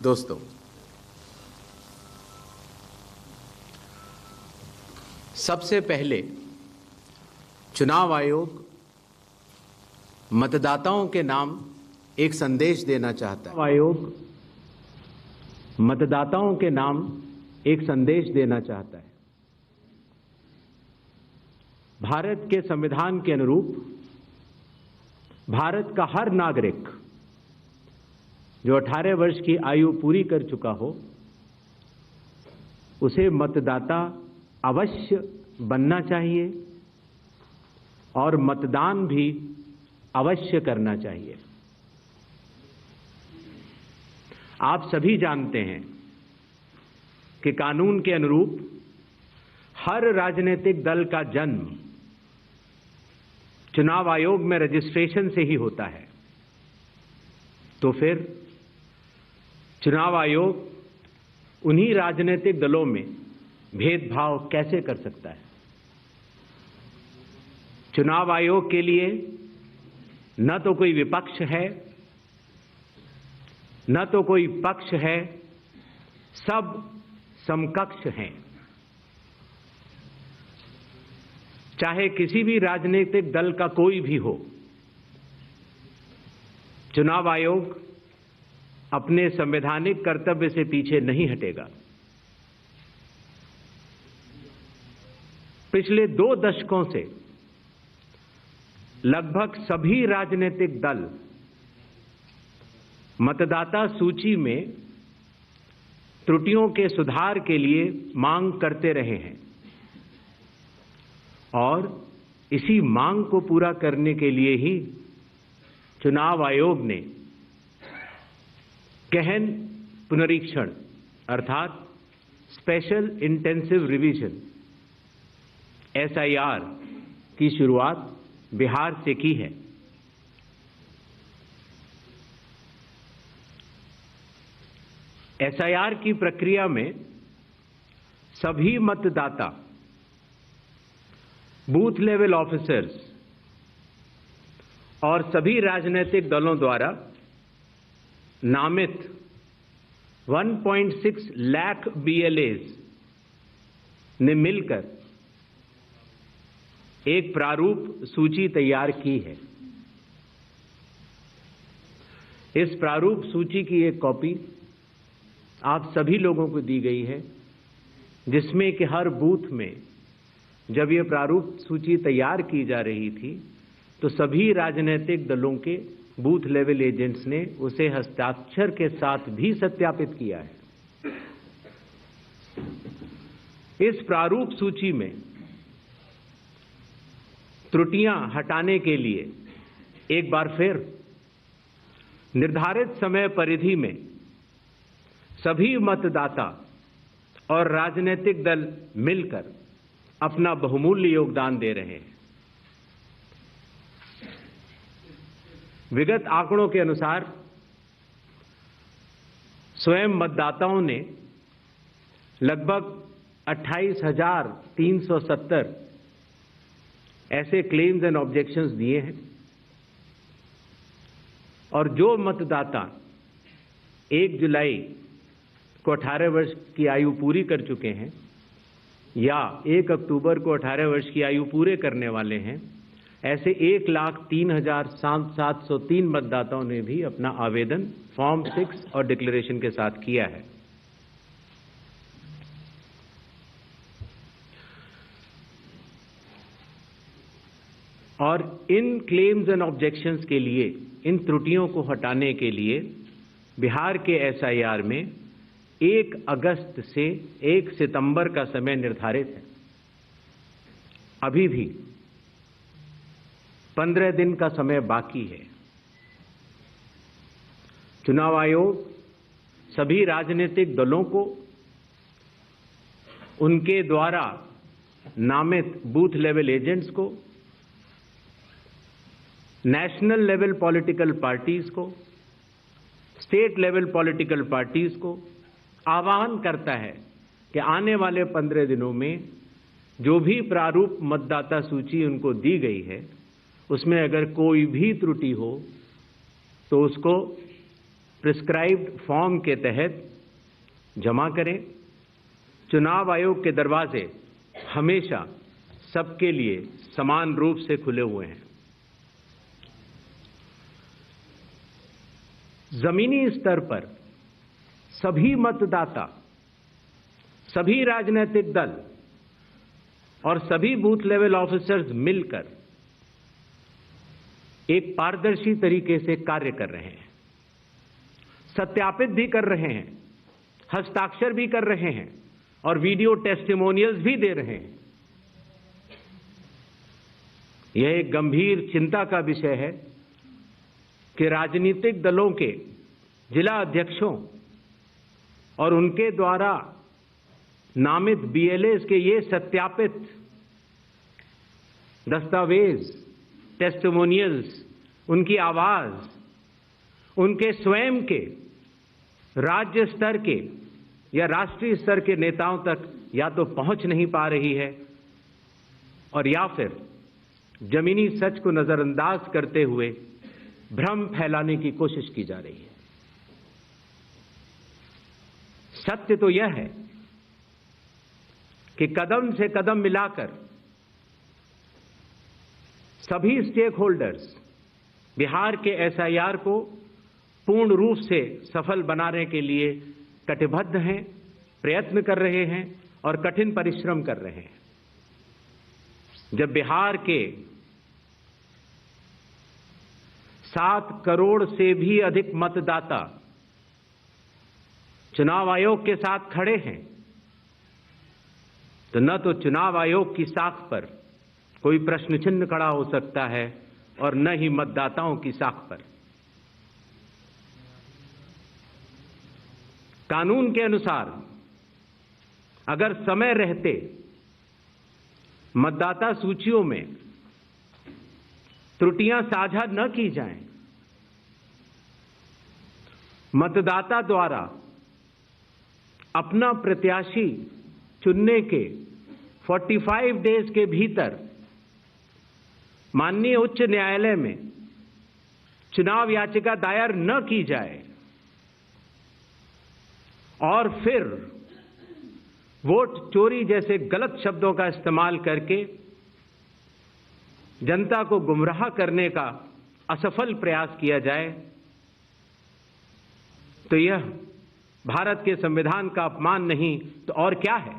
दोस्तों, सबसे पहले चुनाव आयोग मतदाताओं के नाम एक संदेश देना चाहता है। आयोग मतदाताओं के नाम एक संदेश देना चाहता है। भारत के संविधान के अनुरूप भारत का हर नागरिक जो 18 वर्ष की आयु पूरी कर चुका हो, उसे मतदाता अवश्य बनना चाहिए और मतदान भी अवश्य करना चाहिए। आप सभी जानते हैं कि कानून के अनुरूप हर राजनीतिक दल का जन्म चुनाव आयोग में रजिस्ट्रेशन से ही होता है। तो फिर चुनाव आयोग उन्हीं राजनीतिक दलों में भेदभाव कैसे कर सकता है? चुनाव आयोग के लिए न तो कोई विपक्ष है, न तो कोई पक्ष है, सब समकक्ष हैं। चाहे किसी भी राजनीतिक दल का कोई भी हो, चुनाव आयोग अपने संवैधानिक कर्तव्य से पीछे नहीं हटेगा। पिछले 2 दशकों से लगभग सभी राजनीतिक दल मतदाता सूची में त्रुटियों के सुधार के लिए मांग करते रहे हैं और इसी मांग को पूरा करने के लिए ही चुनाव आयोग ने गहन पुनरीक्षण अर्थात स्पेशल इंटेंसिव रिवीजन SIR की शुरुआत बिहार से की है। SIR की प्रक्रिया में सभी मतदाता, बूथ लेवल ऑफिसर्स और सभी राजनीतिक दलों द्वारा नामित 1.6 लाख BLAs ने मिलकर एक प्रारूप सूची तैयार की है। इस प्रारूप सूची की एक कॉपी आप सभी लोगों को दी गई है, जिसमें कि हर बूथ में जब यह प्रारूप सूची तैयार की जा रही थी तो सभी राजनीतिक दलों के बूथ लेवल एजेंट्स ने उसे हस्ताक्षर के साथ भी सत्यापित किया है। इस प्रारूप सूची में त्रुटियां हटाने के लिए एक बार फिर निर्धारित समय परिधि में सभी मतदाता और राजनीतिक दल मिलकर अपना बहुमूल्य योगदान दे रहे हैं। विगत आंकड़ों के अनुसार स्वयं मतदाताओं ने लगभग 28,370 ऐसे क्लेम्स एंड ऑब्जेक्शंस दिए हैं और जो मतदाता 1 जुलाई को 18 वर्ष की आयु पूरी कर चुके हैं या 1 अक्टूबर को 18 वर्ष की आयु पूरे करने वाले हैं, ऐसे 1,03,703 मतदाताओं ने भी अपना आवेदन फॉर्म 6 और डिक्लेरेशन के साथ किया है। और इन क्लेम्स एंड ऑब्जेक्शंस के लिए, इन त्रुटियों को हटाने के लिए बिहार के SIR में 1 अगस्त से 1 सितंबर का समय निर्धारित है। अभी भी 15 दिन का समय बाकी है। चुनाव आयोग सभी राजनीतिक दलों को उनके द्वारा नामित बूथ लेवल एजेंट्स को, नेशनल लेवल पॉलिटिकल पार्टीज को, स्टेट लेवल पॉलिटिकल पार्टीज को आह्वान करता है कि आने वाले 15 दिनों में जो भी प्रारूप मतदाता सूची उनको दी गई है, उसमें अगर कोई भी त्रुटि हो तो उसको प्रिस्क्राइब्ड फॉर्म के तहत जमा करें। चुनाव आयोग के दरवाजे हमेशा सबके लिए समान रूप से खुले हुए हैं। जमीनी स्तर पर सभी मतदाता, सभी राजनीतिक दल और सभी बूथ लेवल ऑफिसर्स मिलकर एक पारदर्शी तरीके से कार्य कर रहे हैं, सत्यापित भी कर रहे हैं, हस्ताक्षर भी कर रहे हैं और वीडियो टेस्टिमोनियल्स भी दे रहे हैं। यह एक गंभीर चिंता का विषय है कि राजनीतिक दलों के जिला अध्यक्षों और उनके द्वारा नामित बीएलएस के ये सत्यापित दस्तावेज, टेस्टिमोनियल्स, उनकी आवाज, उनके स्वयं के राज्य स्तर के या राष्ट्रीय स्तर के नेताओं तक या तो पहुंच नहीं पा रही है और या फिर जमीनी सच को नजरअंदाज करते हुए भ्रम फैलाने की कोशिश की जा रही है। सत्य तो यह है कि कदम से कदम मिलाकर सभी स्टेक होल्डर्स बिहार के एसआईआर को पूर्ण रूप से सफल बनाने के लिए कटिबद्ध हैं, प्रयत्न कर रहे हैं और कठिन परिश्रम कर रहे हैं। जब बिहार के 7 करोड़ से भी अधिक मतदाता चुनाव आयोग के साथ खड़े हैं, तो न तो चुनाव आयोग की साख पर कोई प्रश्न चिन्ह खड़ा हो सकता है और न ही मतदाताओं की साख पर। कानून के अनुसार अगर समय रहते मतदाता सूचियों में त्रुटियां साझा न की जाएं, मतदाता द्वारा अपना प्रत्याशी चुनने के 45 डेज के भीतर माननीय उच्च न्यायालय में चुनाव याचिका दायर न की जाए और फिर वोट चोरी जैसे गलत शब्दों का इस्तेमाल करके जनता को गुमराह करने का असफल प्रयास किया जाए, तो यह भारत के संविधान का अपमान नहीं तो और क्या है।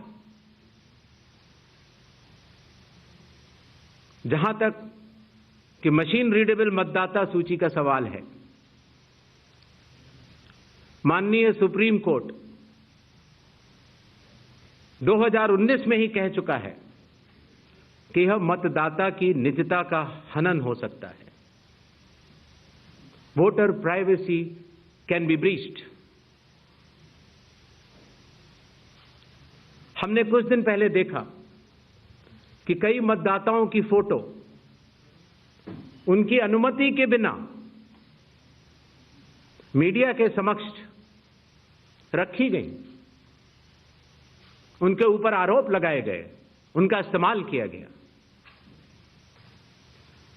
जहां तक कि मशीन रीडेबल मतदाता सूची का सवाल है, माननीय सुप्रीम कोर्ट 2019 में ही कह चुका है कि यह मतदाता की निजता का हनन हो सकता है। Voter privacy can be breached. हमने कुछ दिन पहले देखा कि कई मतदाताओं की फोटो उनकी अनुमति के बिना मीडिया के समक्ष रखी गई, उनके ऊपर आरोप लगाए गए, उनका इस्तेमाल किया गया।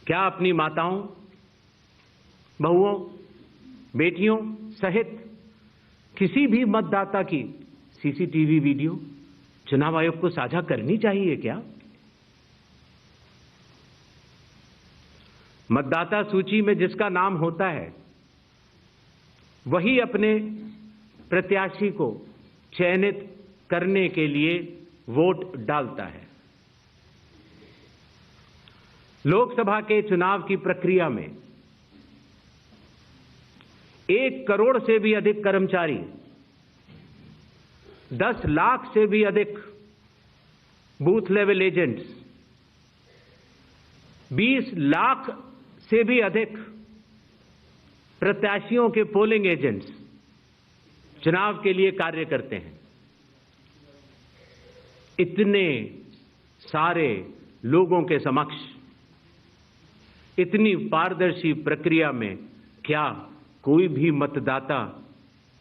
क्या अपनी माताओं, बहुओं, बेटियों सहित किसी भी मतदाता की सीसीटीवी वीडियो चुनाव आयोग को साझा करनी चाहिए क्या? मतदाता सूची में जिसका नाम होता है वही अपने प्रत्याशी को चयनित करने के लिए वोट डालता है। लोकसभा के चुनाव की प्रक्रिया में 1 करोड़ से भी अधिक कर्मचारी, 10 लाख से भी अधिक बूथ लेवल एजेंट्स, 20 लाख से भी अधिक प्रत्याशियों के पोलिंग एजेंट्स चुनाव के लिए कार्य करते हैं। इतने सारे लोगों के समक्ष इतनी पारदर्शी प्रक्रिया में क्या कोई भी मतदाता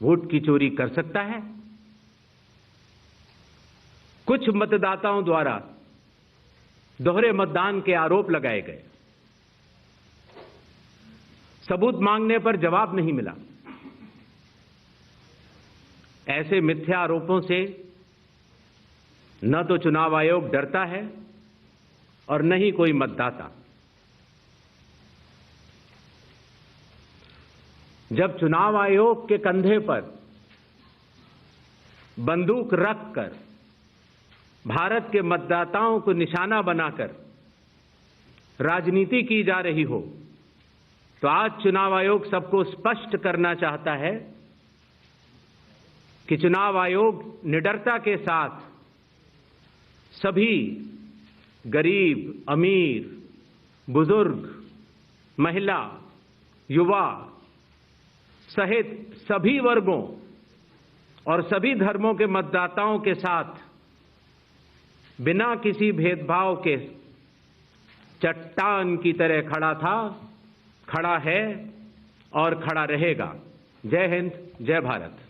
वोट की चोरी कर सकता है? कुछ मतदाताओं द्वारा दोहरे मतदान के आरोप लगाए गए, सबूत मांगने पर जवाब नहीं मिला। ऐसे मिथ्या आरोपों से न तो चुनाव आयोग डरता है और न ही कोई मतदाता। जब चुनाव आयोग के कंधे पर बंदूक रखकर भारत के मतदाताओं को निशाना बनाकर राजनीति की जा रही हो, तो आज चुनाव आयोग सबको स्पष्ट करना चाहता है कि चुनाव आयोग निडरता के साथ सभी गरीब, अमीर, बुजुर्ग, महिला, युवा सहित सभी वर्गों और सभी धर्मों के मतदाताओं के साथ बिना किसी भेदभाव के चट्टान की तरह खड़ा था, खड़ा है और खड़ा रहेगा। जय हिंद, जय भारत।